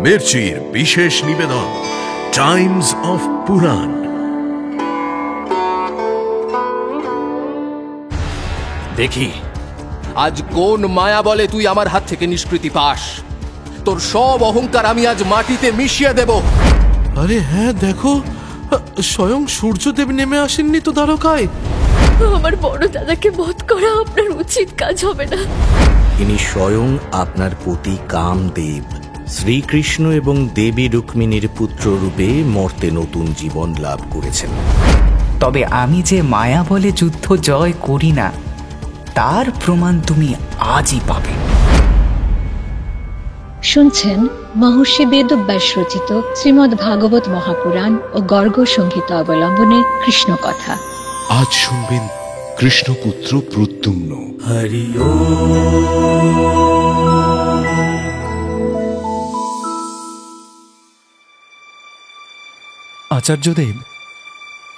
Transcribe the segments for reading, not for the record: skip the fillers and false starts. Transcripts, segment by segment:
মির্চির বিশেষ নিবেদন Times of পুরাণ। দেখি আজ কোন মায়া বলে তুই আমার হাত থেকে নিষ্কৃতি পাস। তোর সব অহংকার আমি আজ মাটিতে মিশিয়ে দেব। আরে হ্যাঁ, দেখো, স্বয়ং সূর্যদেব নেমে আসেননি তো দ্বারকায়। আমার বড় দাদাকে বধ করা আপনার উচিত কাজ হবে না। ইনি স্বয়ং আপনার পতি কামদেব, শ্রীকৃষ্ণ এবং দেবী রুক্মিণীর পুত্র রূপে মর্তে নতুন জীবন লাভ করেছেন। তবে আমি যে মায়া বলে যুদ্ধ জয় করি না, তার প্রমাণ তুমি আজই পাবে। শুনছেন মহর্ষি বেদব্যাস রচিত শ্রীমদ্ ভাগবত মহাপুরাণ ও গর্গ সংহিতা অবলম্বনে কৃষ্ণ কথা। আজ শুনবেন কৃষ্ণপুত্র প্রদ্যুম্ন। হরি আচার্যদেব,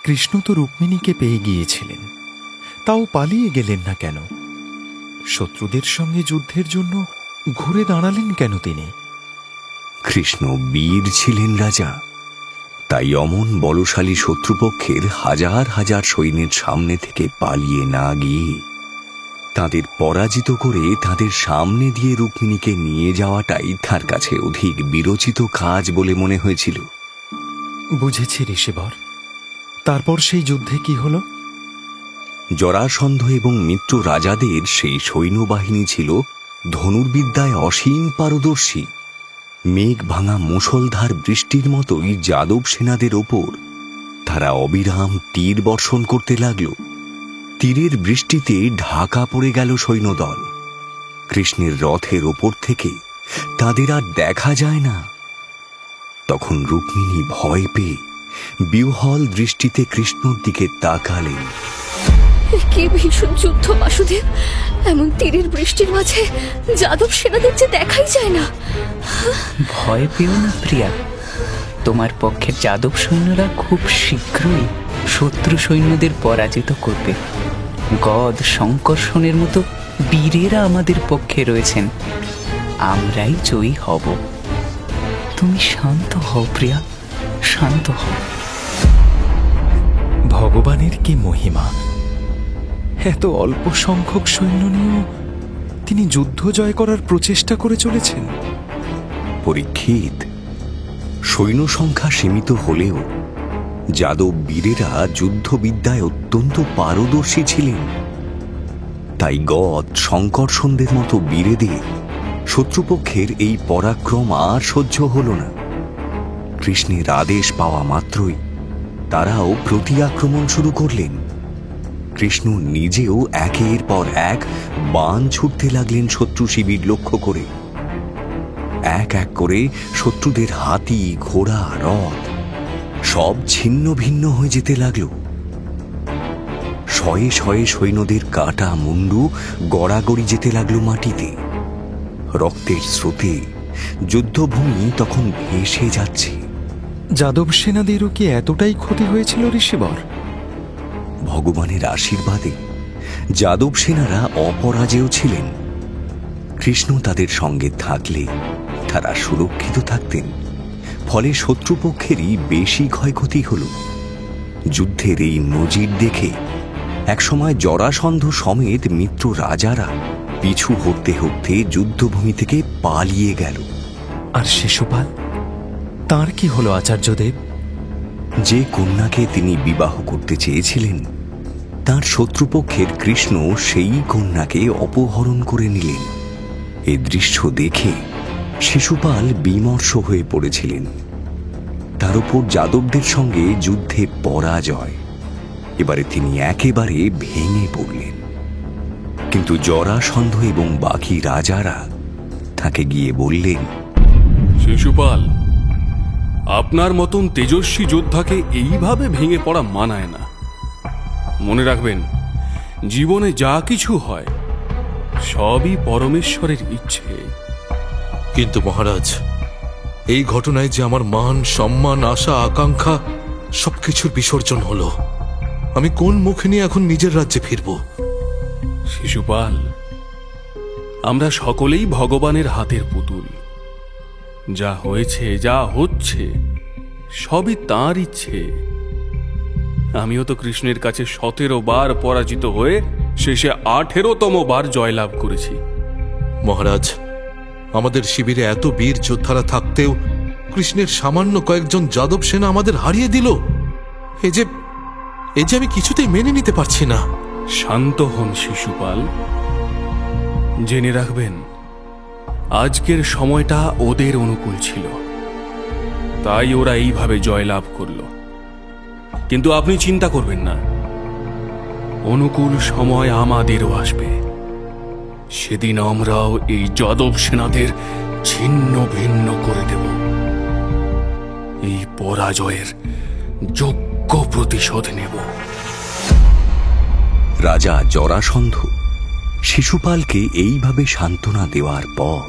কৃষ্ণ তো রুক্মিণীকে পেয়ে গিয়েছিলেন, তাও পালিয়ে গেলেন না কেন? শত্রুদের সঙ্গে যুদ্ধের জন্য ঘুরে দাঁড়ালেন কেন তিনি? কৃষ্ণ বীর ছিলেন রাজা, তাই অমন বলশালী শত্রুপক্ষের হাজার হাজার সৈন্যের সামনে থেকে পালিয়ে না গিয়ে তাদের পরাজিত করে তাদের সামনে দিয়ে রুক্মিণীকে নিয়ে যাওয়াটাই তার কাছে অধিক বিরচিত কাজ বলে মনে হয়েছিল। বুঝেছি ঋষিবর। তারপর সেই যুদ্ধে কি হলো? জরাসন্ধ এবং মিত্র রাজাদের সেই সৈন্যবাহিনী ছিল ধনুর্বিদ্যায় অসীম পারদর্শী। মেঘ ভাঙা মুষলধার বৃষ্টির মতোই যাদব সেনাদের ওপর তারা অবিরাম তীর বর্ষণ করতে লাগল। তীরের বৃষ্টিতে ঢাকা পড়ে গেল সৈন্যদল। কৃষ্ণের রথের ওপর থেকে তাদের আর দেখা যায় না। তখন রুক্মিণী ভয় পেয়ে বিহ্বল দৃষ্টিতে কৃষ্ণর দিকে তাকালেন। কি ভীষণ যুদ্ধ বাসুদেব! এমন তীরের বৃষ্টির মাঝে যাদব সেনাদের যে দেখাই যায় না। ভয় পেও না প্রিয়া, তোমার পক্ষের যাদব সৈন্যরা খুব শীঘ্রই শত্রু সৈন্যদের পরাজিত করবে। গদ, শঙ্কর্ষণের মতো বীরেরা আমাদের পক্ষে রয়েছেন, আমরাই জয়ী হব। তুমি শান্ত হও প্রিয়া, শান্ত হও। ভগবানের কি মহিমা! এত অল্প সংখ্যক সৈন্য নিয়েও তিনি যুদ্ধ জয় করার প্রচেষ্টা করে চলেছেন। পরীক্ষিত, সৈন্য সংখ্যা সীমিত হলেও যাদব বীরেরা যুদ্ধবিদ্যায় অত্যন্ত পারদর্শী ছিলেন। তাই গদ, শঙ্কর্ষণদের মতো বীরেদের শত্রুপক্ষের এই পরাক্রম আর সহ্য হল না। কৃষ্ণের আদেশ পাওয়া মাত্রই তারাও প্রতি আক্রমণ শুরু করলেন। কৃষ্ণ নিজেও একের পর এক বাণ ছুটতে লাগলেন শত্রু শিবির লক্ষ্য করে। এক এক করে শত্রুদের হাতি, ঘোড়া, রথ সব ছিন্ন ভিন্ন হয়ে যেতে লাগল। শয়ে শয়ে সৈন্যদের কাটা মুন্ডু গড়াগড়ি যেতে লাগলো মাটিতে। রক্তের স্রোতে যুদ্ধভূমি তখন ভেসে যাচ্ছে। যাদব সেনাদেরও কি এতটাই ক্ষতি হয়েছিল ঋষিবর? ভগবানের আশীর্বাদে যাদব সেনারা অপরাজেয় ছিলেন। কৃষ্ণ তাদের সঙ্গে থাকলে তারা সুরক্ষিত থাকতেন, ফলে শত্রুপক্ষেরই বেশি ক্ষয়ক্ষতি হল। যুদ্ধের এই নজির দেখে একসময় জরাসন্ধ সমেত মিত্র রাজারা পিছু হটতে হটতে যুদ্ধভূমি থেকে পালিয়ে গেল। আর শিশুপাল, তার কি হলো আচার্যদেব? যে কন্যাকে তিনি বিবাহ করতে চেয়েছিলেন, তার শত্রুপক্ষের কৃষ্ণ সেই কন্যাকে অপহরণ করে নিলেন। এ দৃশ্য দেখে শিশুপাল বিমর্ষ হয়ে পড়েছিলেন। তার উপর যাদবদের সঙ্গে যুদ্ধে পরাজয়। এবারে তিনি একেবারে ভেঙে পড়লেন। কিন্তু জরাসন্ধ এবং বাকি রাজারা তাকে গিয়ে বললেন, শিশুপাল, আপনার মতন তেজস্বী যোদ্ধাকে এইভাবে ভেঙে পড়া মানায় না। মনে রাখবেন, জীবনে যা কিছু হয় সবই পরমেশ্বরের ইচ্ছে। কিন্তু মহারাজ, এই ঘটনায় যে আমার মান, সম্মান, আশা, আকাঙ্ক্ষা সবকিছুর বিসর্জন হলো। আমি কোন মুখে নিয়ে এখন নিজের রাজ্যে ফিরব? শিশুপাল, আমরা সকলেই ভগবানের হাতের পুতুল। যা হয়েছে, যা হচ্ছে, সবই তাঁর ইচ্ছে। আমিও তো কৃষ্ণের কাছে 17 বার পরাজিত হয়ে শেষে 18তম বার জয়লাভ করেছি। মহারাজ, আমাদের শিবিরে এত বীর যোদ্ধারা থাকতেও কৃষ্ণের সামান্য কয়েকজন যাদব সেনা আমাদের হারিয়ে দিল। এ যে আমি কিছুতেই মেনে নিতে পারছি না। শান্ত হন শিশুপাল, জেনে রাখবেন আজকের সময়টা ওদের অনুকূল ছিল, তাই ওরা এইভাবে জয়লাভ করল। কিন্তু আপনি চিন্তা করবেন না, অনুকূল সময় আমাদেরও আসবে। সেদিন আমরাও এই যাদব সেনাদের ছিন্ন ভিন্ন করে দেব। এই পরাজয়ের যোগ্য প্রতিশোধ নেব। রাজা জরাসন্ধ শিশুপালকে এইভাবে সান্ত্বনা দেওয়ার পর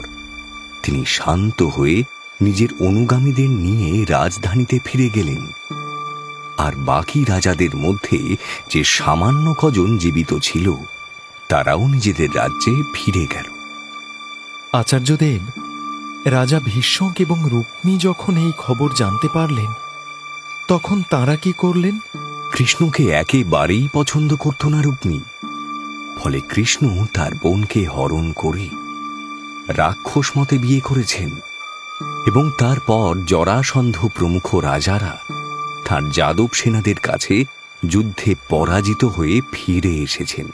তিনি শান্ত হয়ে নিজের অনুগামীদের নিয়ে রাজধানীতে ফিরে গেলেন। আর বাকি রাজাদের মধ্যে যে সামান্য কজন জীবিত ছিল তারাও নিজেদের রাজ্যে ফিরে গেল। আচার্যদেব, রাজা ভীষ্মক এবং রুক্মী যখন এই খবর জানতে পারলেন তখন তাঁরা কি করলেন? কৃষ্ণকে একেবারেই পছন্দ করত না রুক্মী। ফলে কৃষ্ণ তার বোনকে হরণ করে রাক্ষস মতে বিয়ে করেছেন এবং তারপর জরাসন্ধ প্রমুখ রাজারা তার যাদব সেনাদের কাছে যুদ্ধে পরাজিত হয়ে ফিরে এসেছেন।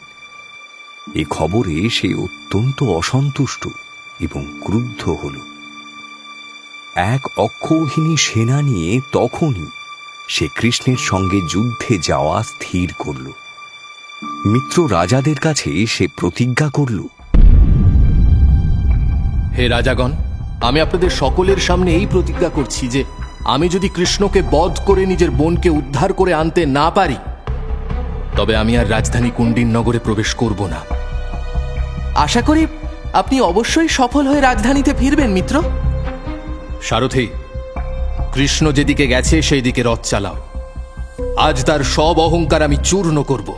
এ খবরে সে অত্যন্ত অসন্তুষ্ট এবং ক্রুদ্ধ হল। এক অক্ষৌহিনী সেনা নিয়ে তখনই সে কৃষ্ণের সঙ্গে যুদ্ধে যাওয়া স্থির করল। মিত্র রাজাদের কাছে সে প্রতিজ্ঞা করল, হে রাজাগণ, আমি আপনাদের সকলের সামনে এই প্রতিজ্ঞা করছি যে আমি যদি কৃষ্ণকে বধ করে নিজের বোনকে উদ্ধার করে আনতে না পারি তবে আমি আর রাজধানী কুণ্ডিন নগরে প্রবেশ করব না। আশা করি আপনি অবশ্যই সফল হয়ে রাজধানীতে ফিরবেন মিত্র। সারথি, কৃষ্ণ যেদিকে গেছে সেই দিকে রথ চালাও। আজ তার সব অহংকার আমি চূর্ণ করব।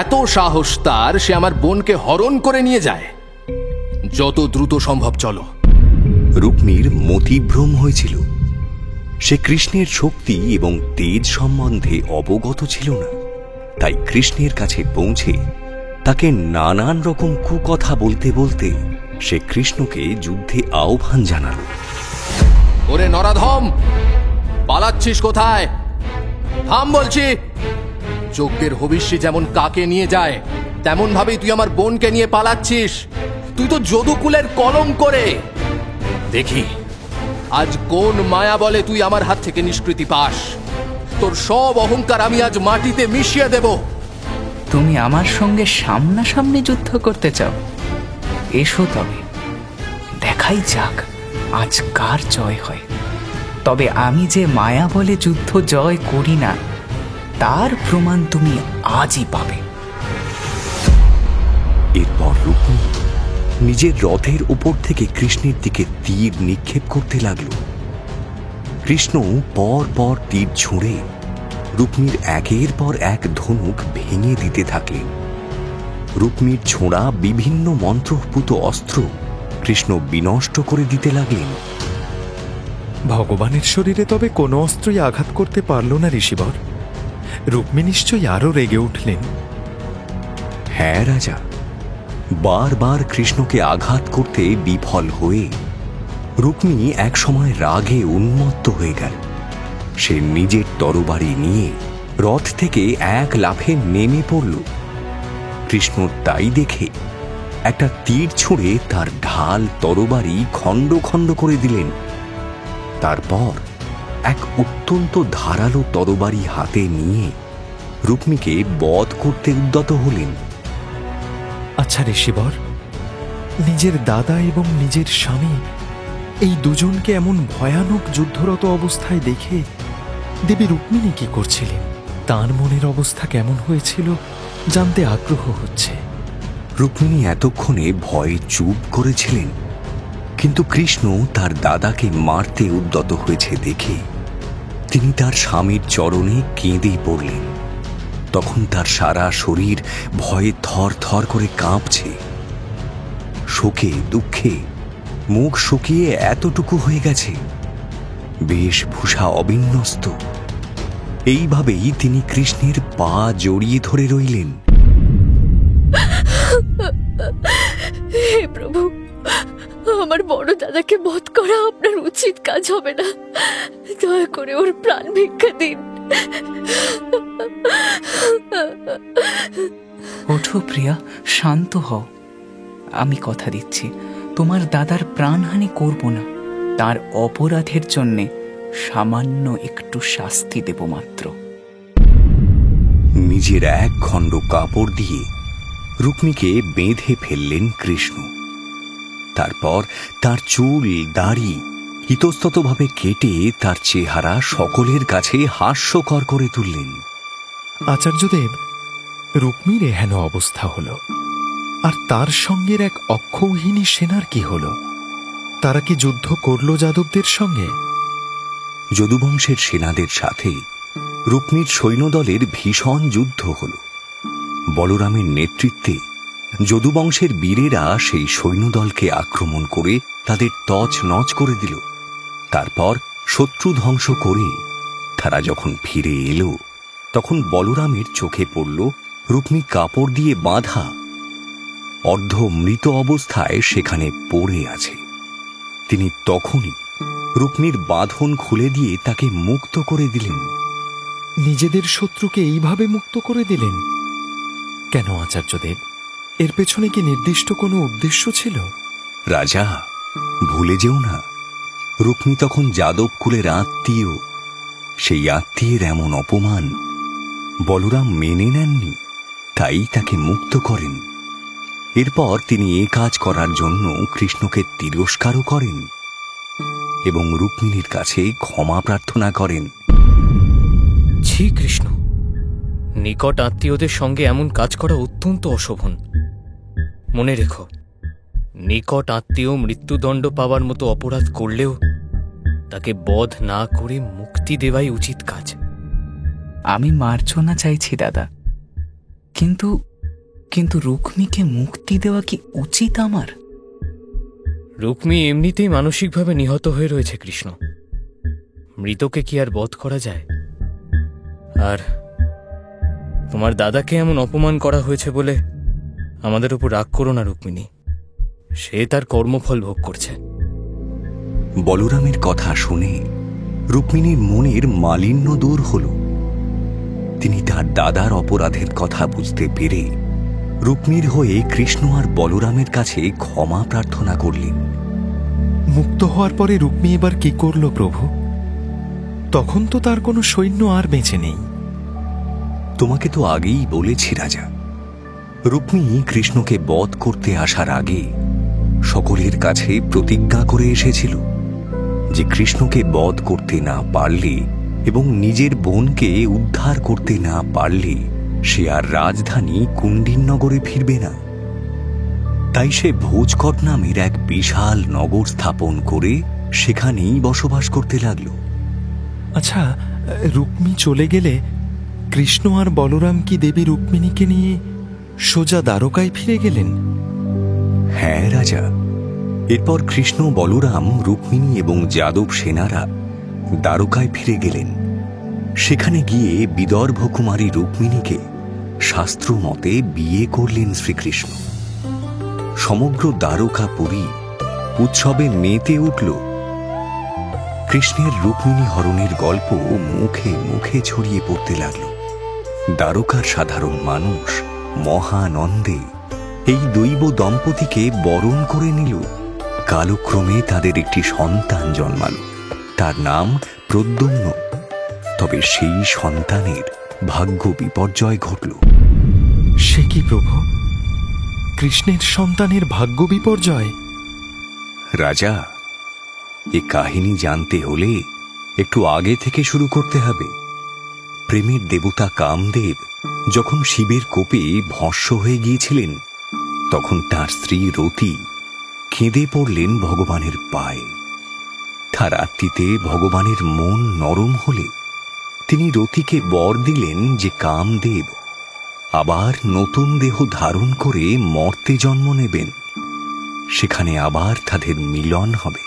এত সাহস তার, সে আমার বোনকে হরণ করে নিয়ে যায়। যত দ্রুত সম্ভব চলো। রুক্মীর মতিভ্রম হয়েছিল। সে কৃষ্ণের শক্তি এবং তেজ সম্বন্ধে অবগত ছিল না। তাই কৃষ্ণের কাছে পৌঁছে তাকে নানান রকম কুকথা বলতে বলতে সে কৃষ্ণকে যুদ্ধে আহ্বান জানাল। ওরে নরাধম, পালাচ্ছিস কোথায়? থাম বলছি। যজ্ঞের হবিষ্যি যেমন কাকে নিয়ে যায় তেমন ভাবেই তুই আমার বোনকে নিয়ে পালাচ্ছিস। তুই তো যদুকুলের কলঙ্ক করে। দেখি আজ কোন মায়া বলে তুই আমার হাত থেকে নিষ্কৃতি পাস। তোর সব অহংকার আমি আজ মাটিতে মিশিয়ে দেব। তুমি আমার সঙ্গে সামনাসামনি যুদ্ধ করতে চাও? এসো তবে, দেখাই যাক আজ কার জয় হয়। তবে আমি যে মায়া বলে যুদ্ধ জয় করি না তার প্রমাণ তুমি আজই পাবে। এরপর রুক্মী নিজের রথের উপর থেকে কৃষ্ণের দিকে তীর নিক্ষেপ করতে লাগল। কৃষ্ণ পর পর তীর ছুঁড়ে রুক্মীর একের পর এক ধনুক ভেঙে দিতে থাকলেন। রুক্মীর ছোঁড়া বিভিন্ন মন্ত্রপুত অস্ত্র কৃষ্ণ বিনষ্ট করে দিতে লাগলেন। ভগবানের শরীরে তবে কোনো অস্ত্রই আঘাত করতে পারল না ঋষিবর। রুক্মী নিশ্চয়ই আরো রেগে উঠলেন। হ্যাঁ রাজা, বারবার কৃষ্ণকে আঘাত করতে বিফল হয়ে রুক্মী একসময় রাগে উন্মত্ত হয়ে গেল। সে নিজের তরবারি নিয়ে রথ থেকে এক লাফে নেমে পড়ল। কৃষ্ণ তাই দেখে একটা তীর ছুঁড়ে তার ঢাল তরবারি খণ্ড খণ্ড করে দিলেন। তারপর এক অত্যন্ত ধারালো তরবারি হাতে নিয়ে রুক্মীকে বধ করতে উদ্যত হলেন। আচ্ছা ঋষিবর, নিজের দাদা এবং নিজের স্বামী এই দুজনকে এমন ভয়ানক যুদ্ধরত অবস্থায় দেখে দেবী রুক্মিণী কি করছিলেন? তার মনের অবস্থা কেমন হয়েছিল জানতে আগ্রহ হচ্ছে। রুক্মিণী এতক্ষণে ভয়ে চুপ করেছিলেন, কিন্তু কৃষ্ণ তার দাদাকে মারতে উদ্যত হয়েছে দেখে তিনি তার স্বামীর চরণে কেঁদে পড়লেন। তখন তার সারা শরীর ভয়ে থর থর করে কাঁপছে। শোকে দুঃখে মুখ শুকিয়ে এতটুকু হয়ে গেছে, বেশভূষা অবিন্যস্ত। এইভাবেই তিনি কৃষ্ণের পা জড়িয়ে ধরে রইলেন। হে প্রভু, আমার বড় দাদাকে বধ করা আপনার উচিত কাজ হবে না। দয়া করে ওর প্রাণ ভিক্ষা দিন। ওঠো প্রিয়া, শান্ত হও। আমি কথা দিচ্ছি, তোমার দাদার প্রাণহানি করব না। তার অপরাধের জন্যে সামান্য একটু শাস্তি দেব মাত্র। নিজের এক খণ্ড কাপড় দিয়ে রুক্মিণীকে বেঁধে ফেললেন কৃষ্ণ। তারপর তার চুল দাড়ি ইতস্ততভাবে কেটে তার চেহারা সকলের কাছে হাস্যকর করে তুললেন। আচার্যদেব, রুক্মিণীর এহেন অবস্থা হল, আর তার সঙ্গের এক অক্ষৌহিনী সেনার কি হল? তারা কি যুদ্ধ করল যাদবদের সঙ্গে? যদুবংশের সেনাদের সাথে রুক্মিণীর সৈন্যদলের ভীষণ যুদ্ধ হল। বলরামের নেতৃত্বে যদুবংশের বীরেরা সেই সৈন্যদলকে আক্রমণ করে তাদের তছনছ করে দিল। তারপর শত্রু ধ্বংস করে তারা যখন ফিরে এলো, তখন বলরামের চোখে পড়ল রুক্মিণী কাপড় দিয়ে বাঁধা, অর্ধ মৃত অবস্থায় সেখানে পড়ে আছে। তিনি তখনই রুক্মিণীর বাঁধন খুলে দিয়ে তাকে মুক্ত করে দিলেন। নিজেদের শত্রুকে এইভাবে মুক্ত করে দিলেন কেন আচার্যদেব? এর পেছনে কি নির্দিষ্ট কোনো উদ্দেশ্য ছিল? রাজা, ভুলে যেও না, রুক্মিণী তখন যাদব কুলের আত্মীয়। সেই আত্মীয়ের এমন অপমান বলরাম মেনে নেননি, তাই তাকে মুক্ত করেন। এরপর তিনি এ কাজ করার জন্য কৃষ্ণকে তিরস্কারও করেন এবং রুক্মিণীর কাছে ক্ষমা প্রার্থনা করেন। ছি কৃষ্ণ, নিকট আত্মীয়দের সঙ্গে এমন কাজ করা অত্যন্ত অশোভন। মনে রেখো, নিকট আত্মীয় মৃত্যুদণ্ড পাওয়ার মতো অপরাধ করলেও তাকে বধ না করে মুক্তি দেওয়াই উচিত কাজ। আমি মার্জনা চাইছি দাদা, কিন্তু কিন্তু রুক্মিণীকে মুক্তি দেওয়া কি উচিত আমার? রুক্মিণী এমনিতেই মানসিকভাবে নিহত হয়ে রয়েছে কৃষ্ণ, মৃতকে কি আর বধ করা যায়? আর তোমার দাদাকে এমন অপমান করা হয়েছে বলে আমাদের উপর রাগ করো না রুক্মিণী, সে তার কর্মফল ভোগ করছে। বলরামের কথা শুনে রুক্মিণীর মনের মালিন্য দূর হল। তিনি তার দাদার অপরাধের কথা বুঝতে পেরে রুক্মিণীর হয়ে কৃষ্ণ আর বলরামের কাছে ক্ষমা প্রার্থনা করলেন। মুক্ত হওয়ার পরে রুক্মিণী এবার কি করল প্রভু? তখন তো তার কোনো সৈন্য আর বেঁচে নেই। তোমাকে তো আগেই বলেছি রাজা, রুক্মিণী কৃষ্ণকে বধ করতে আসার আগে সকলের কাছে প্রতিজ্ঞা করে এসেছিল যে কৃষ্ণকে বধ করতে না পারলে এবং নিজের বোনকে উদ্ধার করতে না পারলে সে আর রাজধানী কুণ্ডিননগরে ফিরবে না। তাই সে ভোজকট নামের এক বিশাল নগর স্থাপন করে সেখানেই বসবাস করতে লাগল। আচ্ছা, রুক্মিণী চলে গেলে কৃষ্ণ আর বলরাম কি দেবী রুক্মিণীকে নিয়ে সোজা দ্বারকায় ফিরে গেলেন? হ্যাঁ রাজা, এরপর কৃষ্ণ, বলরাম, রুক্মিণী এবং যাদব সেনারা দ্বারকায় ফিরে গেলেন। সেখানে গিয়ে বিদর্ভ কুমারী রুক্মিণীকে শাস্ত্র মতে বিয়ে করলেন শ্রীকৃষ্ণ। সমগ্র দ্বারকাপুরী উৎসবে মেতে উঠল। কৃষ্ণের রুক্মিণী হরণের গল্প মুখে মুখে ছড়িয়ে পড়তে লাগল। দ্বারকার সাধারণ মানুষ মহানন্দে এই দৈব দম্পতিকে বরণ করে নিল। কালক্রমে তাদের একটি সন্তান জন্মাল, তার নাম প্রদ্যুম্ন। তবে সেই সন্তানের ভাগ্য বিপর্যয় ঘটল। সে কি প্রভু, কৃষ্ণের সন্তানের ভাগ্য বিপর্যয়? রাজা, এ কাহিনী জানতে হলে একটু আগে থেকে শুরু করতে হবে। প্রেমের দেবতা কামদেব যখন শিবের কোপে ভস্ম হয়ে গিয়েছিলেন, তখন তার স্ত্রী রতি কেঁদে পড়লেন ভগবানের পায়ে। তার রাত্রিতে ভগবানের মন নরম হলে তিনি রতিকে বর দিলেন যে কামদেব আবার নতুন দেহ ধারণ করে মর্তে জন্ম নেবেন। সেখানে আবার তাদের মিলন হবে।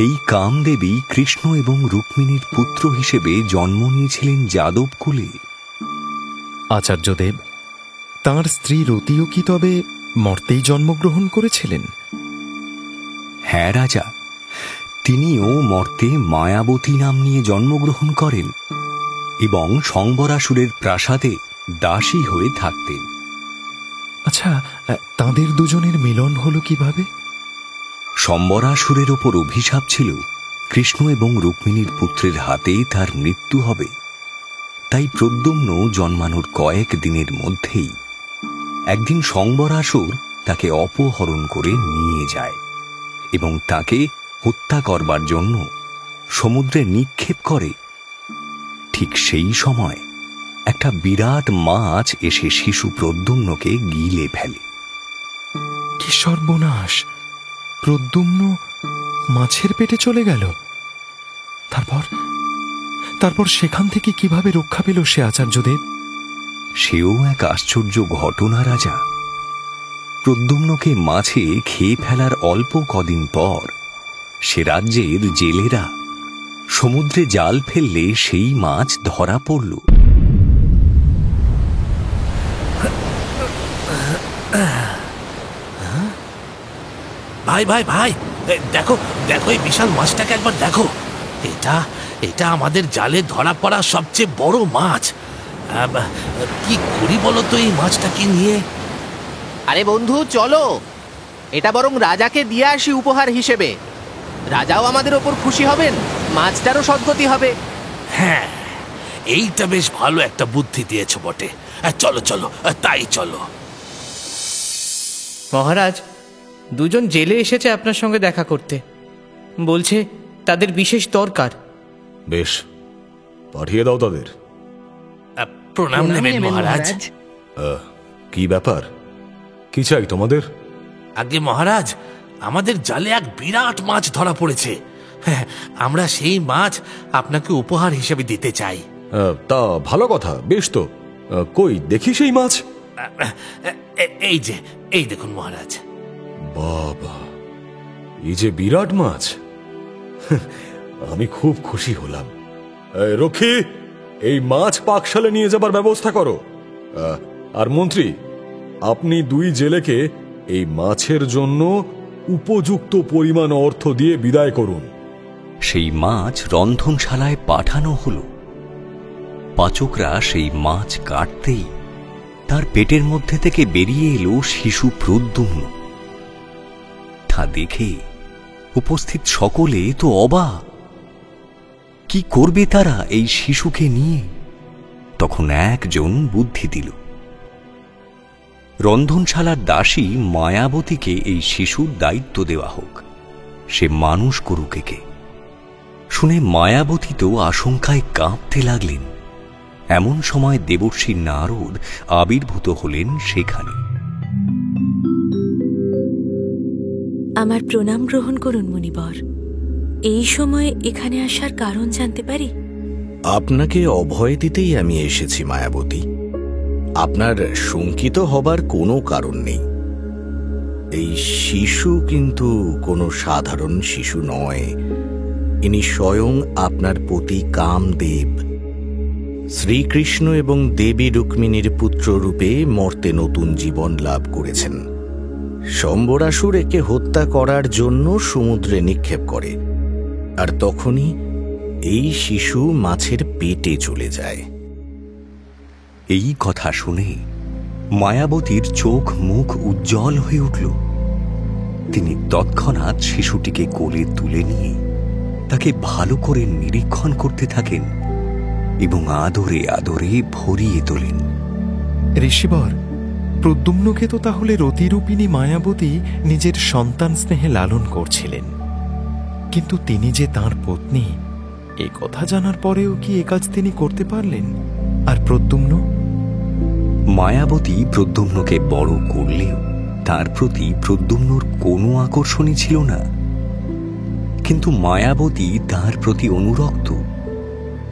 এই কামদেবী কৃষ্ণ এবং রুক্মিণীর পুত্র হিসেবে জন্ম নিয়েছিলেন যাদব কুলে। আচার্যদেব, তাঁর স্ত্রী রতিও কি তবে মর্তেই জন্মগ্রহণ করেছিলেন? হ্যাঁ রাজা, তিনিও মর্তে মায়াবতী নাম নিয়ে জন্মগ্রহণ করেন এবং সংবরাসুরের প্রাসাদে দাসী হয়ে থাকতেন। আচ্ছা, তাঁদের দুজনের মিলন হলো কিভাবে? সম্বরাসুরের ওপর অভিশাপ ছিল কৃষ্ণ এবং রুক্মিণীর পুত্রের হাতে তার মৃত্যু হবে। তাই প্রদ্যুম্ন জন্মানোর কয়েক দিনের মধ্যেই একদিন সম্বরাসুর তাকে অপহরণ করে নিয়ে যায় এবং তাকে হত্যা করবার জন্য সমুদ্রে নিক্ষেপ করে। ঠিক সেই সময় একটা বিরাট মাছ এসে শিশু প্রদ্যুম্নকে গিলে ফেলে। কি সর্বনাশ! প্রদ্যুম্ন মাছের পেটে চলে গেল। তারপর সেখান থেকে কিভাবে রক্ষা পেল সে আচার্যদেব? সেও এক আশ্চর্য ঘটনা রাজা। প্রদ্যুম্নকে মাছে খেয়ে ফেলার অল্প কদিন পর সে রাজ্যের জেলেরা সমুদ্রে জাল ফেললে সেই মাছ ধরা পড়ল। ভাই ভাই ভাই, দেখো দেখো, এই বিশাল মাছটাকে একবার দেখো। এটা আমাদের জালে ধরা পড়া সবচেয়ে বড় মাছ। কি করি বলো তো এই মাছটাকে নিয়ে? আরে বন্ধু, চলো এটা বরং রাজাকে দিয়ে আসি উপহার হিসেবে। রাজাও আমাদের ওপর খুশি হবেন, মাছটারও সদ্গতি হবে। হ্যাঁ, এইটা বেশ ভালো একটা বুদ্ধি দিয়েছ বটে। চলো চলো, তাই চলো। মহারাজ, দুজন জেলে এসেছে আপনার সঙ্গে দেখা করতে। বলছে তাদের বিশেষ দরকার। বেশ, পাঠিয়ে দাও তাদের। প্রণাম নেবেন মহারাজ। কি ব্যাপার? কি চাই তোমাদের? আগে মহারাজ, আমাদের জালে এক বিরাট মাছ ধরা পড়েছে। আমরা সেই মাছ আপনাকে উপহার হিসেবে দিতে চাই। তা ভালো কথা, বেশ তো। কই দেখি সেই মাছ। এই দেখুন মহারাজ। বাবা, এই যে বিরাট মাছ! আমি খুব খুশি হলাম। রক্ষী, এই মাছ পাকশালে নিয়ে যাবার ব্যবস্থা করো। আর মন্ত্রী, আপনি দুই জেলেকে এই মাছের জন্য উপযুক্ত পরিমাণ অর্থ দিয়ে বিদায় করুন। সেই মাছ রন্ধনশালায় পাঠানো হলো। পাচকরা সেই মাছ কাটতেই তার পেটের মধ্যে থেকে বেরিয়ে এলো শিশু প্রদ্যুম্ন। তা দেখে উপস্থিত সকলে তো অবাক। কি করবে তারা এই শিশুকে নিয়ে? তখন একজন বুদ্ধি দিল। রন্ধনশালার দাসী মায়াবতীকে এই শিশুর দায়িত্ব দেওয়া হোক, সে মানুষ করুক একে। শুনে মায়াবতী তো আশঙ্কায় কাঁপতে লাগলেন। এমন সময় দেবর্ষি নারদ আবির্ভূত হলেন সেখানে। আমার প্রণাম গ্রহণ করুন মুনিবর। এই সময় এখানে আসার কারণ জানতে পারি? আপনাকে অভয় দিতেই আমি এসেছি মায়াবতী। আপনার শঙ্কিত হবার কোনো কারণ নেই। এই শিশু কিন্তু কোনো সাধারণ শিশু নয়। ইনি স্বয়ং আপনার পতি কামদেব। শ্রীকৃষ্ণ এবং দেবী রুক্মিণীর পুত্র রূপে মর্তে নতুন জীবন লাভ করেছেন। সম্বরাসুর একে হত্যা করার জন্য সমুদ্রে নিক্ষেপ করে, আর তখনই এই শিশু মাছের পেটে চলে যায়। এই কথা শুনে মায়াবতীর চোখ মুখ উজ্জ্বল হয়ে উঠল। তিনি তৎক্ষণাৎ শিশুটিকে কোলে তুলে নিয়ে তাকে ভালো করে নিরীক্ষণ করতে থাকেন এবং আদরে আদরে ভরিয়ে তোলেন। ঋষিবর, প্রদ্যুম্নকে তো তাহলে রতিরূপিণী মায়াবতী নিজের সন্তান স্নেহে লালন করছিলেন, কিন্তু তিনি যে তাঁর পত্নী এ কথা জানার পরেও কি এ কাজ তিনি করতে পারলেন? আর প্রদ্যুম্ন? মায়াবতী প্রদ্যুম্নকে বড় করলেও তার প্রতি প্রদ্যুম্নর কোনো আকর্ষণই ছিল না। কিন্তু মায়াবতী তার প্রতি অনুরক্ত।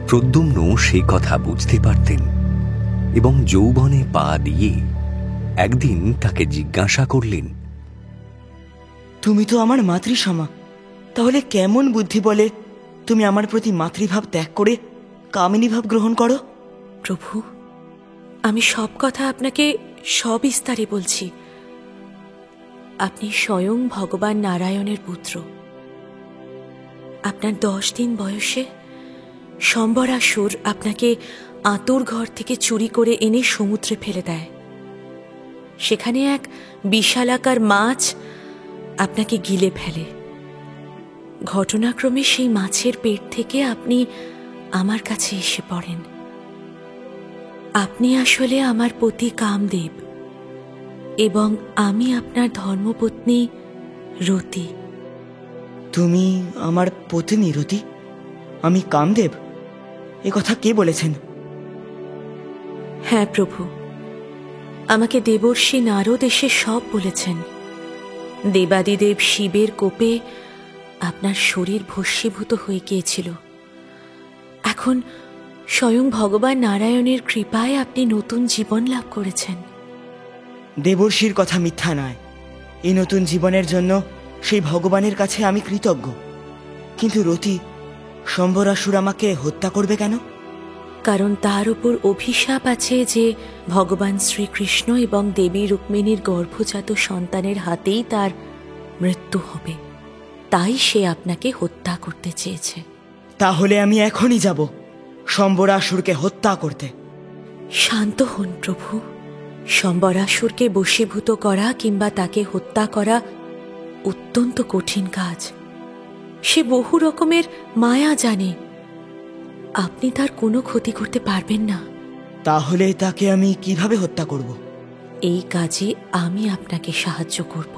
প্রদ্যুম্ন সে কথা বুঝতে পারতেন এবং যৌবনে পা দিয়ে একদিন তাকে জিজ্ঞাসা করলেন, তুমি তো আমার মাতৃসমা, তাহলে কেমন বুদ্ধি বলে তুমি আমার প্রতি মাতৃভাব ত্যাগ করে কামিনী ভাব গ্রহণ করো? প্রভু, আমি সব কথা আপনাকে সবিস্তারে বলছি। আপনি স্বয়ং ভগবান নারায়ণের পুত্র। আপনার 10 দিন বয়সে শম্বরাসুর আপনাকে আঁতুর ঘর থেকে চুরি করে এনে সমুদ্রে ফেলে দেয়। সেখানে এক বিশালাকার মাছ আপনাকে গিলে ফেলে। ঘটনাক্রমে সেই মাছের পেট থেকে আপনি আমার কাছে এসে পড়েন। আপনি আসলে আমার পতি কামদেব এবং আমি আপনার ধর্মপত্নী রতি। তুমি আমার পত্নী রতি, আমি কামদেব? এ কথা কে বলেছেন? হ্যাঁ প্রভু, আমাকে দেবর্ষি নারদ এসে সব বলেছেন। দেবাদিদেব শিবের কোপে আপনার শরীর ভস্মীভূত হয়ে গিয়েছিল। এখন স্বয়ং ভগবান নারায়ণের কৃপায় আপনি নতুন জীবন লাভ করেছেন। দেবর্ষির কথা মিথ্যা নয়। এই নতুন জীবনের জন্য সেই ভগবানের কাছে আমি কৃতজ্ঞ। কিন্তু রতি, শম্বরাসুর আমাকে হত্যা করবে কেন? কারণ তার উপর অভিশাপ আছে যে ভগবান শ্রীকৃষ্ণ এবং দেবী রুক্মিণীর গর্ভজাত সন্তানের হাতেই তার মৃত্যু হবে। তাই সে আপনাকে হত্যা করতে চেয়েছে। তাহলে আমি এখনই যাব শম্বরাসুরকে হত্যা করতে। শান্ত হন প্রভু। শম্বরাসুরকে বশীভূত করা কিংবা তাকে হত্যা করা অত্যন্ত কঠিন কাজ। সে বহু রকমের মায়া জানে। আপনি তার কোনো ক্ষতি করতে পারবেন না। তাহলে তাকে আমি কিভাবে হত্যা করব? এই কাজে আমি আপনাকে সাহায্য করব।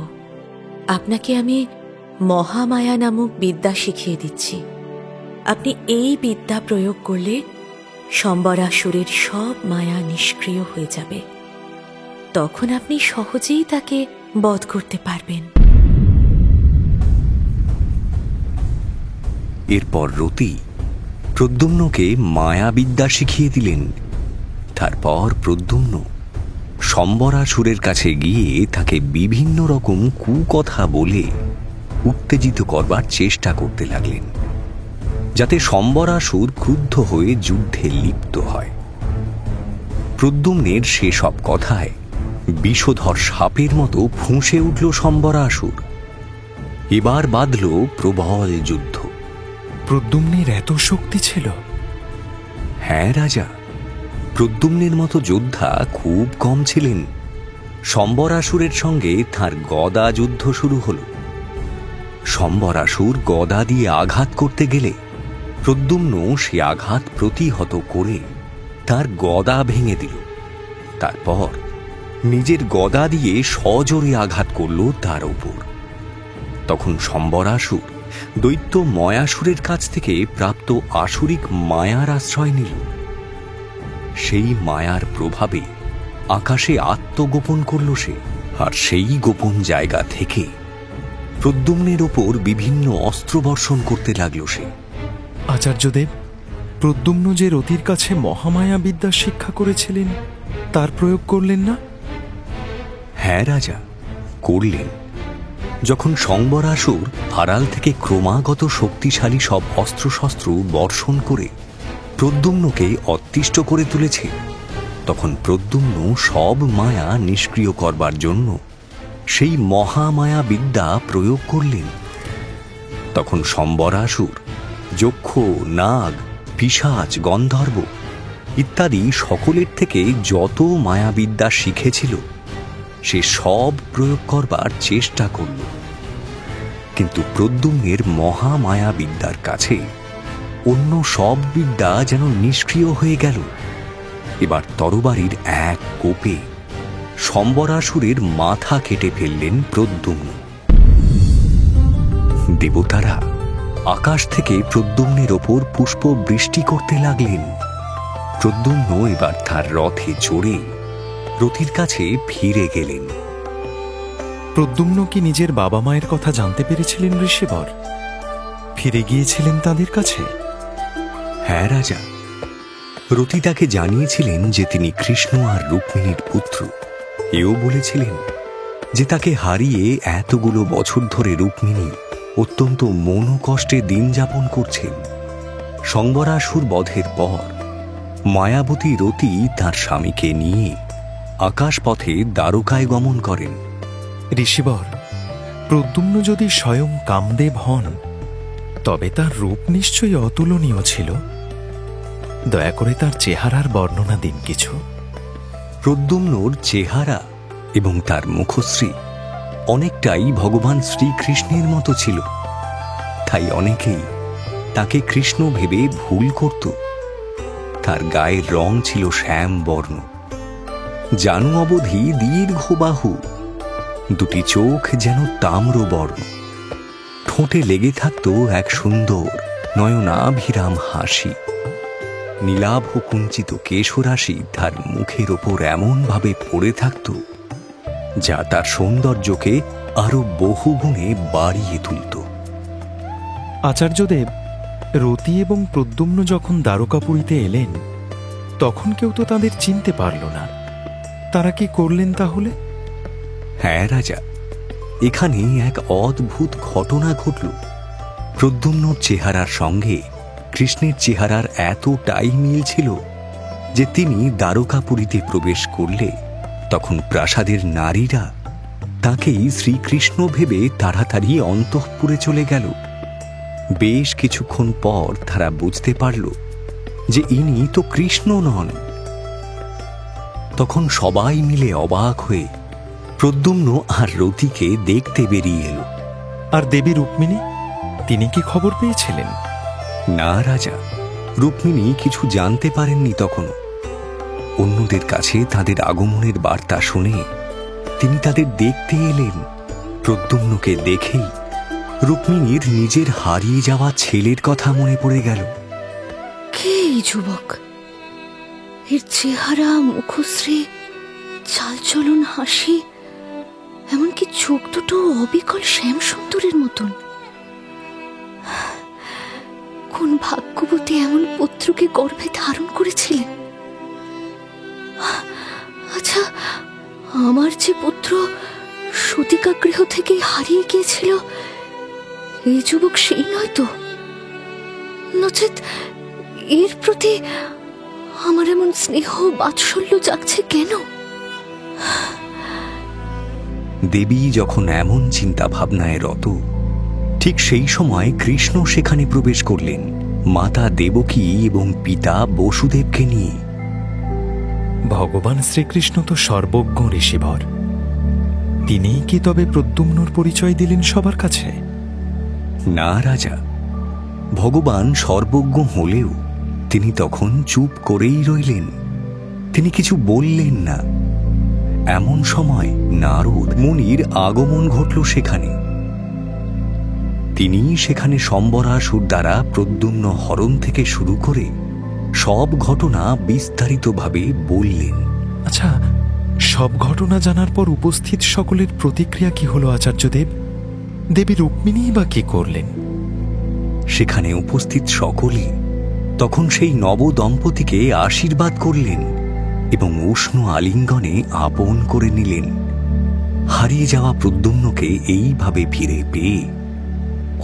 আপনাকে আমি মহামায়া নামক বিদ্যা শিখিয়ে দিচ্ছি। আপনি এই বিদ্যা প্রয়োগ করলে শম্বরাসুরের সব মায়া নিষ্ক্রিয় হয়ে যাবে। তখন আপনি সহজেই তাকে বধ করতে পারবেন। এরপর রতি প্রদ্যুম্নকে মায়াবিদ্যা শিখিয়ে দিলেন। তারপর প্রদ্যুম্ন শম্বরাসুরের কাছে গিয়ে তাকে বিভিন্ন রকম কুকথা বলে উত্তেজিত করবার চেষ্টা করতে লাগলেন, যাতে শম্বরাসুর ক্রুদ্ধ হয়ে যুদ্ধে লিপ্ত হয়। প্রদ্যুম্নের সেসব কথায় বিষধর সাপের মতো ফুঁসে উঠল শম্বরাসুর। এবার বাঁধল প্রবল যুদ্ধ। প্রদ্যুম্নের এত শক্তি ছিল? হ্যাঁ রাজা, প্রদ্যুম্নের মতো যোদ্ধা খুব কম ছিলেন। শম্বরাসুরের সঙ্গে তাঁর গদা যুদ্ধ শুরু হল। শম্বরাসুর গদা দিয়ে আঘাত করতে গেলে প্রদ্যুম্ন সে আঘাত প্রতিহত করে তার গদা ভেঙে দিল। তারপর নিজের গদা দিয়ে সজোরে আঘাত করল তার উপর। তখন শম্বরাসুর দৈত্য ময়াসুরের কাছ থেকে প্রাপ্ত আসুরিক মায়ার আশ্রয় নিল। সেই মায়ার প্রভাবে আকাশে আত্মগোপন করল সে। আর সেই গোপন জায়গা থেকে প্রদ্যুম্নের ওপর বিভিন্ন অস্ত্র বর্ষণ করতে লাগল সে। আচার্যদেব, প্রদ্যুম্ন যে রতির কাছে মহামায়া বিদ্যা শিক্ষা করেছিলেন তার প্রয়োগ করলেন না? হ্যাঁ রাজা, করলেন। যখন শম্বরাসুর আড়াল থেকে ক্রমাগত শক্তিশালী সব অস্ত্রশস্ত্র বর্ষণ করে প্রদ্যুম্নকে অতিষ্ঠ করে তুলেছে, তখন প্রদ্যুম্ন সব মায়া নিষ্ক্রিয় করবার জন্য সেই মহামায়া বিদ্যা প্রয়োগ করলেন। তখন শম্বরাসুর যক্ষ, নাগ, পিশাচ, গন্ধর্ব ইত্যাদি সকলের থেকে যত মায়াবিদ্যা শিখেছিল সে সব প্রয়োগ করবার চেষ্টা করল। কিন্তু প্রদ্যুম্নের মহামায়া বিদ্যার কাছে অন্য সব বিদ্যা যেন নিষ্ক্রিয় হয়ে গেল। এবার তরবারির এক কোপে শম্বরাসুরের মাথা কেটে ফেললেন প্রদ্যুম্ন। দেবতারা আকাশ থেকে প্রদ্যুম্নের ওপর পুষ্প বৃষ্টি করতে লাগলেন। প্রদ্যুম্ন এবার তার রথে চড়ে রতির কাছে ফিরে গেলেন। প্রদ্যুম্ন কি নিজের বাবা মায়ের কথা জানতে পেরেছিলেন ঋষিবর? ফিরে গিয়েছিলেন তাদের কাছে? হ্যাঁ রাজা, রতি তাকে জানিয়েছিলেন যে তিনি কৃষ্ণ আর রুক্মিণীর পুত্র। এও বলেছিলেন যে তাকে হারিয়ে এতগুলো বছর ধরে রুক্মিণী অত্যন্ত মনোকষ্টে দিন যাপন করছেন। সংবরাসুর বধের পর মায়াবতী রতি তার স্বামীকে নিয়ে আকাশপথে দ্বারকায় গমন করেন। ঋষিবর, প্রদ্যুম্ন যদি স্বয়ং কামদেব হন তবে তার রূপ নিশ্চয়ই অতুলনীয় ছিল। দয়া করে তার চেহারার বর্ণনা দিন কিছু। প্রদ্যুম্নর চেহারা এবং তার মুখশ্রী অনেকটাই ভগবান শ্রীকৃষ্ণের মতো ছিল, তাই অনেকেই তাকে কৃষ্ণ ভেবে ভুল করত। তার গায়ের রং ছিল শ্যাম বর্ণ, জানু অবধি দীর্ঘ বাহু, দুটি চোখ যেন তাম্র বর্ণ, ঠোঁটে লেগে থাকত এক সুন্দর নয়নাভিরাম হাসি। নীলাভ কুঞ্চিত কেশরাশি তার মুখের ওপর এমন ভাবে পড়ে থাকত যা তার সৌন্দর্যকে আরো বহুগুণে বাড়িয়ে তুলত। আচার্যদেব, রতি এবং প্রদ্যুম্ন যখন দ্বারকাপুরীতে এলেন তখন কেউ তো তাদের চিনতে পারল না। তারা কি করলেন তাহলে? হ্যাঁ রাজা, এখানে এক অদ্ভুত ঘটনা ঘটল। প্রদ্যুম্নর চেহারার সঙ্গে কৃষ্ণের চেহারার এতটাই মিল ছিল যে তিনি দ্বারকাপুরীতে প্রবেশ করলে তখন প্রাসাদের নারীরা তাকেই শ্রীকৃষ্ণ ভেবে তাড়াতাড়ি অন্তঃপুরে চলে গেল। বেশ কিছুক্ষণ পর তারা বুঝতে পারল যে ইনি তো কৃষ্ণ নন। তখন সবাই মিলে অবাক হয়ে প্রদ্যুম্ন আর রতিকে দেখতে বেরিয়ে এলো। আর দেবী রুক্মিণী, তিনি কি খবর পেয়েছিলেন? না রাজা, রুক্মিণী কিছু জানতে পারেননি তখনও। অন্যদের কাছে তাদের আগমনের বার্তা শুনে তিনি তাদের দেখতে এলেন। প্রদ্যুম্নকে দেখেই রুক্মিণীর নিজের হারিয়ে যাওয়া ছেলের কথা মনে পড়ে গেল। কে এই যুবক? এর চেহারা, মুখশ্রী, চালচলন, হাসি, এমনকি চোখ দুটো অবিকল শ্যাম সুন্দরের মতন। কোন ভাগ্যবতী এমন পুত্রকে গর্ভে ধারণ করেছিলেন? আচ্ছা, আমার যে পুত্র সতিকাগৃহ থেকে হারিয়ে গিয়েছিল, এই যুবক সেই নয় তো? নচেত এর প্রতি আমার এমন স্নেহ বাৎসল্য জাগছে কেন? দেবী যখন এমন চিন্তা ভাবনায় রত, ঠিক সেই সময় কৃষ্ণ সেখানে প্রবেশ করলেন মাতা দেবকী এবং পিতা বসুদেবকে নিয়ে। ভগবান শ্রীকৃষ্ণ তো সর্বজ্ঞ ঋষিবর, তিনিই কি তবে প্রদ্যুম্নর পরিচয় দিলেন সবার কাছে? না রাজা, ভগবান সর্বজ্ঞ হলেও তিনি তখন চুপ করেই রইলেন। তিনি কিছু বললেন না। এমন সময় নারদ মুনির আগমন ঘটল সেখানে। তিনি সেখানে সম্বরাসুর দ্বারা প্রদ্যুম্ন হরণ থেকে শুরু করে সব ঘটনা বিস্তারিতভাবে বললেন। আচ্ছা, সব ঘটনা জানার পর উপস্থিত সকলের প্রতিক্রিয়া কি হলো আচার্যদেব? দেবী রুক্মিণী বা কি করলেন? সেখানে উপস্থিত সকলে তখন সেই নব দম্পতিকে আশীর্বাদ করলেন এবং উষ্ণ আলিঙ্গনে আপন করে নিলেন। হারিয়ে যাওয়া প্রদ্যুম্নকে এইভাবে ফিরে পেয়ে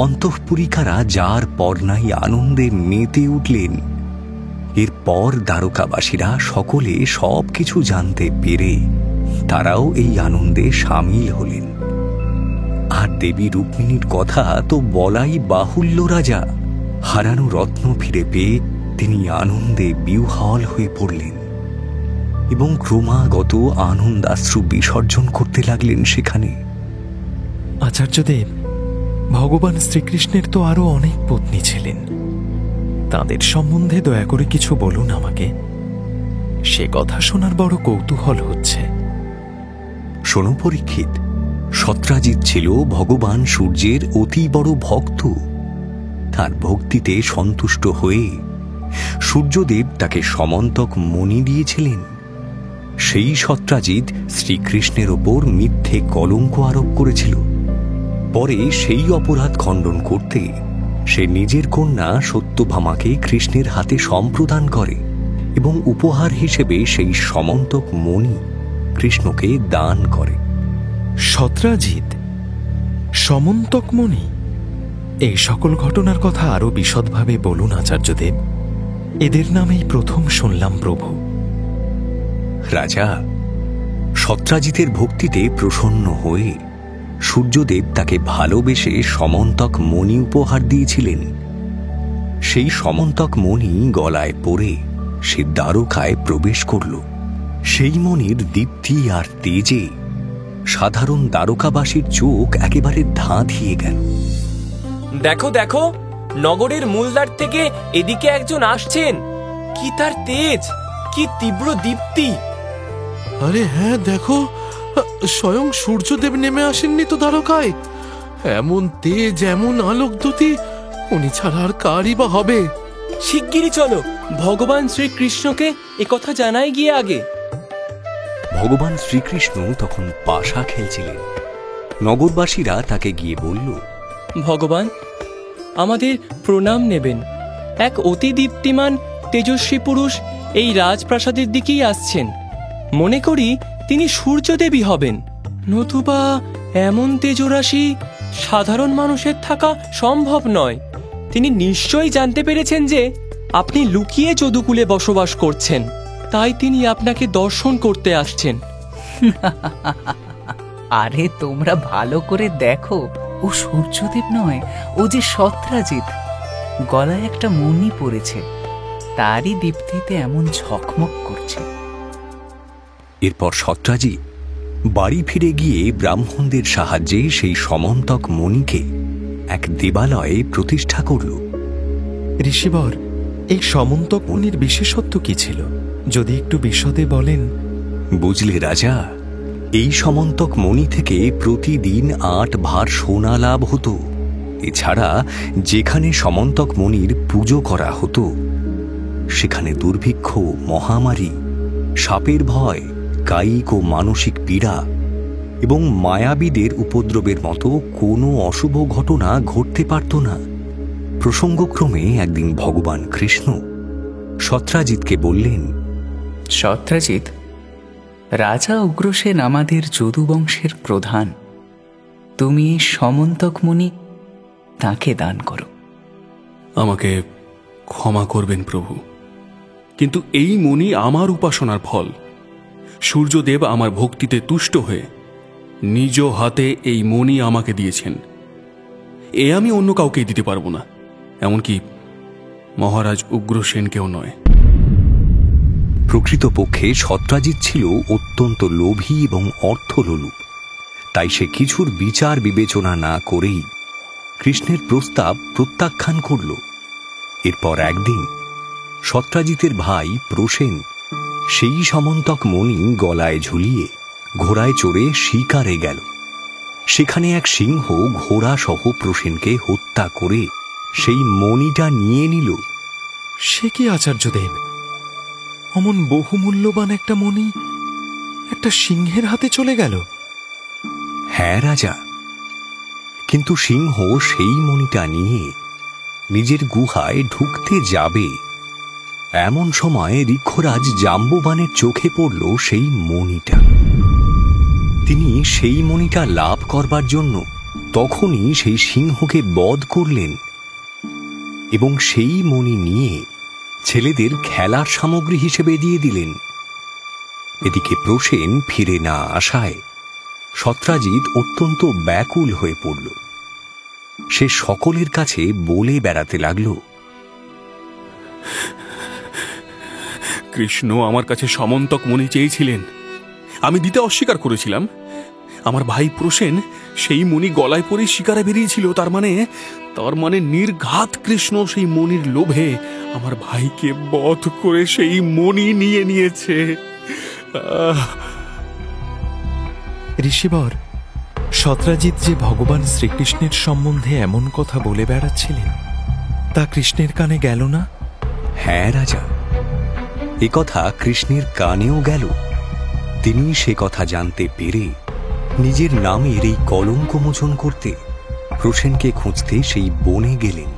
অন্তঃপুরিকারা যার পর্নাই আনন্দে মেতে উঠলেন। এরপর দ্বারকাবাসীরা সকলে সবকিছু জানতে পেরে তারাও এই আনন্দে সামিল হলেন। আর দেবী রুক্মিণীর কথা তো বলাই বাহুল্য রাজা। হারানো রত্ন ফিরে পেয়ে তিনি আনন্দে বিহ্বল হয়ে পড়লেন এবং ক্রমাগত আনন্দাশ্রু বিসর্জন করতে লাগলেন সেখানে। আচার্যদেব, ভগবান শ্রীকৃষ্ণের তো আরো অনেক পত্নী ছিলেন। তাদের সম্বন্ধে দয়া করে কিছু বলুন আমাকে। সে কথা শোনার বড় কৌতূহল হচ্ছে। শোনো পরীক্ষিত, সত্রাজিৎ ছিল ভগবান সূর্যের অতি বড় ভক্ত। তার ভক্তিতে সন্তুষ্ট হয়ে সূর্যদেব তাকে সমন্তক মণি দিয়েছিলেন। সেই সত্রাজিৎ শ্রীকৃষ্ণের ওপর মিথ্যে কলঙ্ক আরোপ করেছিল। পরে সেই অপরাধ খণ্ডন করতে সে নিজের কন্যা সত্যভামাকে কৃষ্ণের হাতে সম্প্রদান করে এবং উপহার হিসেবে সেই সমন্তক মণি কৃষ্ণকে দান করে। সত্রাজিৎ, সমন্তকমণি, এই সকল ঘটনার কথা আরো বিশদভাবে বলুন আচার্যদেব। এদের নামেই প্রথম শুনলাম প্রভু। রাজা সত্রাজিতের ভক্তিতে প্রসন্ন হয়ে সূর্যদেব তাকে ভালোবেসে সমন্তক মণি উপহার দিয়েছিলেন। সেই সমন্তক মণি গলায় পরে সে দ্বারকায় প্রবেশ করল। সেই মণির দীপ্তি আর তেজে সাধারণ দ্বারকাবাসীর চোখ একেবারে ধাঁধিয়ে গেল। দেখো দেখো, নগরের মূলদ্বার থেকে এদিকে একজন আসছেন। কি তার তেজ, কি তীব্র দীপ্তি! আরে হ্যাঁ, দেখো, স্বয়ং সূর্যদেব নেমে আসেননি তো দ্বারকায়। এমন তেজ, এমন আলোকদ্যুতি উনি ছাড়া আর কারই বা হবে। শিগগিরই চলো, ভগবান শ্রীকৃষ্ণকে একথা জানাই গিয়ে আগে। ভগবান শ্রীকৃষ্ণ তখন পাশা খেলছিলেন। নগরবাসীরা তাকে গিয়ে বলল, ভগবান, আমাদের প্রণাম নেবেন। এক অতি দীপ্তিমান তেজস্বী পুরুষ এই রাজপ্রাসাদের দিকেই আসছেন। মনে করি তিনি সূর্যদেবী হবেন, নতুবা এমন তেজরাশি সাধারণ মানুষের থাকা সম্ভব নয়। তিনি নিশ্চয়ই জানতে পেরেছেন যে আপনি লুকিয়ে যদুকুলে বসবাস করছেন, তাই তিনি আপনাকে দর্শন করতে আসছেন। আরে তোমরা ভালো করে দেখো, ও সূর্যদেব নয়, ও যে সত্রাজিৎ। গলায় একটা মণি পড়েছে, তারই দীপ্তিতে এমন ঝকমক করছে। এরপর সত্রাজিৎ বাড়ি ফিরে গিয়ে ব্রাহ্মণদের সাহায্যে সেই সমন্তক মণিকে এক দেবালয়ে প্রতিষ্ঠা করল। ঋষিবর, এই সমন্তকমণির বিশেষত্ব কি ছিল, যদি একটু বিশদে বলেন। বুঝলে রাজা, এই সমন্তক মণি থেকে প্রতিদিন 8 ভার সোনা লাভ হতো। এছাড়া যেখানে সমন্তক মণির পুজো করা হতো সেখানে দুর্ভিক্ষ, মহামারী, সাপের ভয়, কায়িক ও মানসিক পীড়া এবং মায়াবীদের উপদ্রবের মতো কোনো অশুভ ঘটনা ঘটতে পারত না। প্রসঙ্গক্রমে একদিন ভগবান কৃষ্ণ সত্রাজিৎকে বললেন, সত্রাজিৎ, রাজা উগ্রসেন আমাদের যদুবংশের প্রধান। তুমি সমন্তকমণি তাকে দান করো। আমাকে ক্ষমা করবেন প্রভু, কিন্তু এই মণি আমার উপাসনার ফল। সূর্যদেব আমার ভক্তিতে তুষ্ট হয়ে নিজ হাতে এই মণি আমাকে দিয়েছেন। এ আমি অন্য কাউকে দিতে পারবো না, এমনকি মহারাজ উগ্রসেনকেও নয়। প্রকৃতপক্ষে সত্রাজিৎ ছিল অত্যন্ত লোভী এবং অর্থলোলুপ। তাই সে কিছুর বিচার বিবেচনা না করেই কৃষ্ণের প্রস্তাব প্রত্যাখ্যান করল। এরপর একদিন সত্রাজিতের ভাই প্রসেন সেই সমন্তক মণি গলায় ঝুলিয়ে ঘোড়ায় চড়ে শিকারে গেল। সেখানে এক সিংহ ঘোড়া সহ প্রসেনকে হত্যা করে সেই মণিটা নিয়ে নিল। সে কি আচার্যদেব, অমন বহুমূল্যবান একটা মণি একটা সিংহের হাতে চলে গেল? হ্যাঁ রাজা, কিন্তু সিংহ সেই মণিটা নিয়ে নিজের গুহায় ঢুকতে যাবে এমন সময় ঋক্ষরাজ জাম্বুবানের চোখে পড়ল সেই মণিটা। তিনি সেই মণিটা লাভ করবার জন্য তখনই সেই সিংহকে বধ করলেন এবং সেই মণি নিয়ে ছেলেদের খেলার সামগ্রী হিসেবে দিয়ে দিলেন। এদিকে প্রসেন ফিরে না আসায় সত্রাজিৎ অত্যন্ত ব্যাকুল হয়ে পড়ল। সে সকলের কাছে বলে বেড়াতে লাগল, কৃষ্ণ আমার কাছে সমন্তক মণি চেয়েছিলেন, আমি দিতে অস্বীকার করেছিলাম। আমার ভাই প্রসেন সেই মণি গলায় পরে শিকারে বেরিয়েছিল। তার মানে নির্ঘাত কৃষ্ণ সেই মণির লোভে আমার ভাইকে বধ করে সেই মণি নিয়ে নিয়েছে। ঋষিবর, সত্রাজিৎ যে ভগবান শ্রীকৃষ্ণের সম্বন্ধে এমন কথা বলে বেড়াচ্ছিলেন তা কৃষ্ণের কানে গেল না? হ্যাঁ রাজা, এ কথা কৃষ্ণের কানেও গেল। তিনি সে কথা জানতে পেরে নিজের নামের এই কলঙ্ক মোচন করতে প্রসেনকে খুঁজতে সেই বনে গেলেন।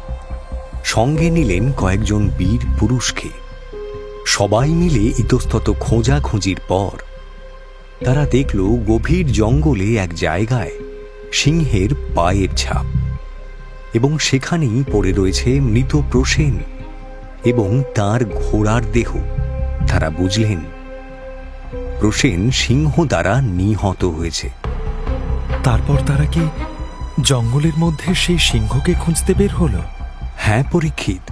সঙ্গে নিলেন কয়েকজন বীর পুরুষকে। সবাই মিলে ইতস্তত খোঁজাখুঁজির পর তারা দেখল গভীর জঙ্গলে এক জায়গায় সিংহের পায়ের ছাপ, এবং সেখানেই পড়ে রয়েছে মৃত প্রসেন এবং তার ঘোড়ার দেহ। তারা বুঝলেন প্রসেন সিংহ দ্বারা নিহত হয়েছে। তারপর তারা কি জঙ্গলের মধ্যে সেই সিংহকে খুঁজতে বের হলো? হ্যাঁ পরীক্ষিত,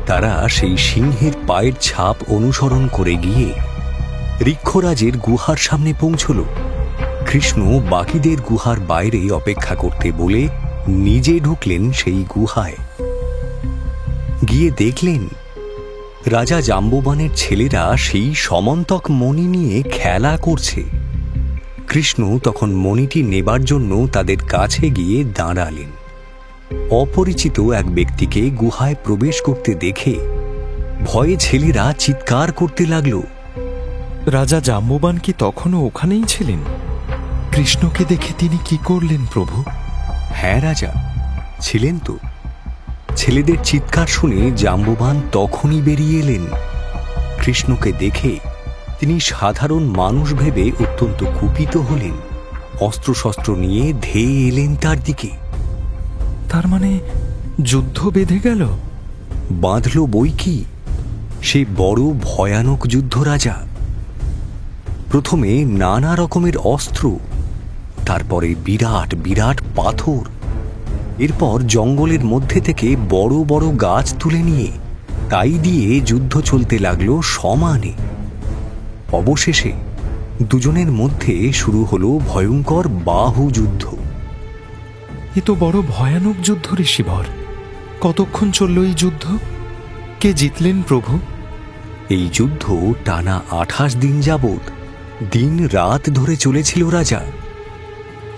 তারা সেই সিংহের পায়ের ছাপ অনুসরণ করে গিয়ে ঋক্ষরাজের গুহার সামনে পৌঁছল। কৃষ্ণ বাকিদের গুহার বাইরে অপেক্ষা করতে বলে নিজে ঢুকলেন সেই গুহায়। গিয়ে দেখলেন রাজা জাম্ববানের ছেলেরা সেই সমন্তক মণি নিয়ে খেলা করছে। কৃষ্ণ তখন মণিটি নেবার জন্য তাদের কাছে গিয়ে দাঁড়ালেন। অপরিচিত এক ব্যক্তিকে গুহায় প্রবেশ করতে দেখে ভয়ে ছেলেরা চিৎকার করতে লাগল। রাজা জাম্ববান কি তখনও ওখানেই ছিলেন? কৃষ্ণকে দেখে তিনি কি করলেন প্রভু? হ্যাঁ রাজা, ছিলেন তো। ছেলেদের চিৎকার শুনে জাম্ববান তখনই বেরিয়ে এলেন। কৃষ্ণকে দেখে তিনি সাধারণ মানুষ ভেবে অত্যন্ত কুপিত হলেন। অস্ত্রশস্ত্র নিয়ে ধেয়ে এলেন তার দিকে। তার মানে যুদ্ধ বেঁধে গেল? বাঁধল বই কি, সে বড় ভয়ানক যুদ্ধ রাজা। প্রথমে নানা রকমের অস্ত্র, তারপরে বিরাট বিরাট পাথর, এরপর জঙ্গলের মধ্যে থেকে বড় বড় গাছ তুলে নিয়ে তাই দিয়ে যুদ্ধ চলতে লাগলো সমানে। অবশেষে দুজনের মধ্যে শুরু হলো ভয়ঙ্কর বাহু যুদ্ধ। এ তো বড় ভয়ানক যুদ্ধ ঋষিবর। কতক্ষণ চলল এই যুদ্ধ? কে জিতলেন প্রভু? এই যুদ্ধ টানা 28 দিন যাবৎ দিন রাত ধরে চলেছিল রাজা।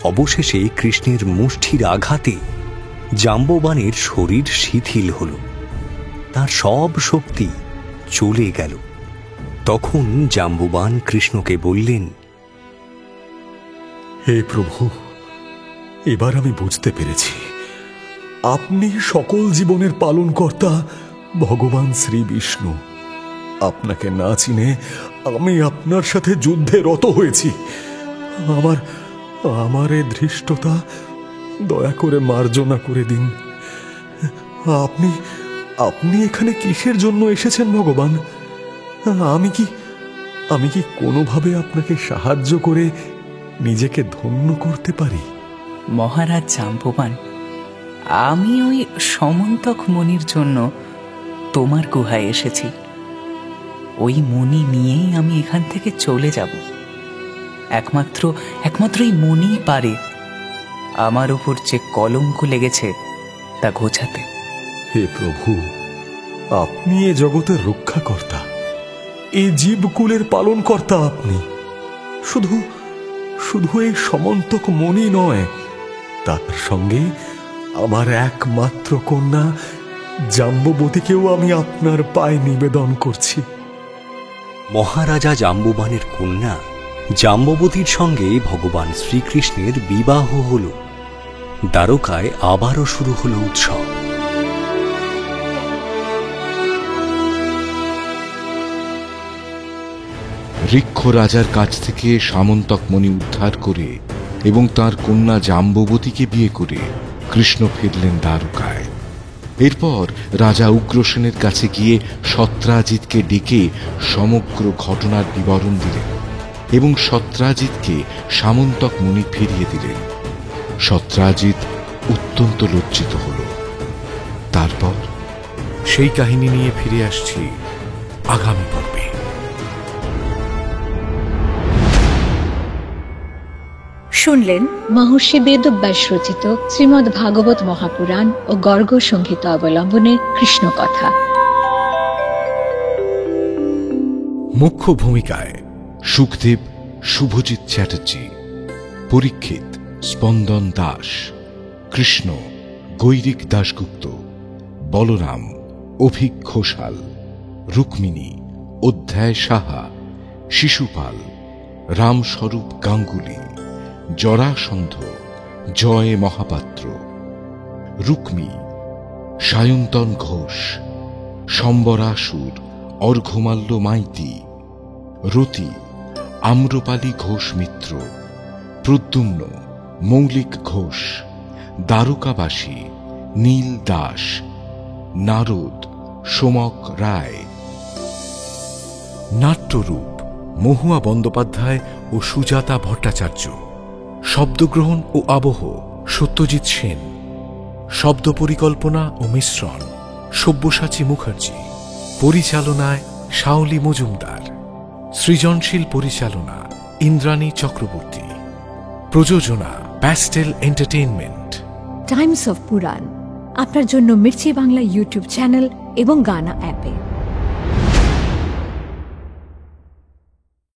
অবশেষে কৃষ্ণের মুষ্টির আঘাতে জাম্ববানের শরীর শিথিল হল, তার সব শক্তি চলে গেল। তখন জাম্ববান কৃষ্ণকে বললেন, হে প্রভু, এবার আমি বুঝতে পেরেছি আপনি সকল জীবনের পালনকর্তা ভগবান শ্রী বিষ্ণু। আপনাকে না চিনে আমি আপনার সাথে যুদ্ধে রত হয়েছি। আমার এ ধৃষ্টতা দয়া করে মার্জনা করে দিন। আপনি এখানে কিসের জন্য এসেছেন ভগবান? আমি কি কোনোভাবে আপনাকে সাহায্য করে নিজেকে ধন্য করতে পারি? মহারাজ জাম্ববান, আমি ওই সমন্তক মণির জন্য তোমার গুহায় এসেছি। ওই মণি নিয়েই আমি এখান থেকে চলে যাব। একমাত্র এই মণি পারে আমার উপর যে কলঙ্ক লেগেছে তা ঘোচাতে। হে প্রভু, আপনি এ জগতের রক্ষাকর্তা, এ জীবকুলের পালনকর্তা। আপনি শুধু এই সমন্তক মণি নয়, তার সঙ্গে আমার একমাত্র কন্যা জাম্ববতীকেও আমি আপনার পায়ে নিবেদন করছি। মহারাজা জাম্ববানের কন্যা জাম্ববতীর সঙ্গে ভগবান শ্রীকৃষ্ণের বিবাহ হল। দ্বারকায় আবারও শুরু হল উৎসব। ঋক্ষ রাজার কাছ থেকে সামন্তক মণি উদ্ধার করে এবং তার কন্যা জাম্ববতীকে বিয়ে করে কৃষ্ণ ফিরলেন দ্বারকায়। এরপর রাজা উগ্রসেনের কাছে গিয়ে সত্রাজিৎকে ডেকে সমগ্র ঘটনার বিবরণ দিলেন এবং সত্রাজিৎকে সামন্তক মণি ফিরিয়ে দিলেন। সত্রাজিৎ অত্যন্ত লজ্জিত হল। তারপর সেই কাহিনী নিয়ে ফিরে আসছি আগামী পর্বে। শুনলেন মহর্ষি বেদব্যাস রচিত শ্রীমদ্ ভাগবত মহাপুরাণ ও গর্গ সংহিত অবলম্বনে কৃষ্ণ কথা। মুখ্য ভূমিকায় সুখদেব শুভজিৎ চ্যাটার্জি, পরীক্ষিত স্পন্দন দাস, কৃষ্ণ গৈরিক দাশগুপ্ত, বলরাম অভিক ঘোষাল, রুক্মিণী অধ্যায় সাহা, শিশুপাল রামস্বরূপ গাঙ্গুলি, জরাসন্ধ জয় মহাপাত্র, রুক্মী সায়ন্তন ঘোষ, সম্বরাসুর অর্ঘ্যমাল্য মাইতি, রতি আম্রপালি ঘোষ মিত্র, প্রদ্যুম্ন, মৌলিক ঘোষ, দ্বারকাবাসী, নীল দাস, নারদ, সোমক রায়। নাট্যরূপ মহুয়া বন্দ্যোপাধ্যায় ও সুজাতা ভট্টাচার্য। শব্দগ্রহণ ও আবহ সত্যজিৎ সেন। শব্দ পরিকল্পনা ও মিশ্রণ সব্যসাচী মুখার্জি। পরিচালনায় শাওলি মজুমদার। সৃজনশীল পরিচালনা ইন্দ্রাণী চক্রবর্তী। প্রযোজনা প্যাস্টেল এন্টারটেইনমেন্ট। টাইমস অফ পুরাণ আপনার জন্য মির্চি বাংলা ইউটিউব চ্যানেল এবং গানা অ্যাপে।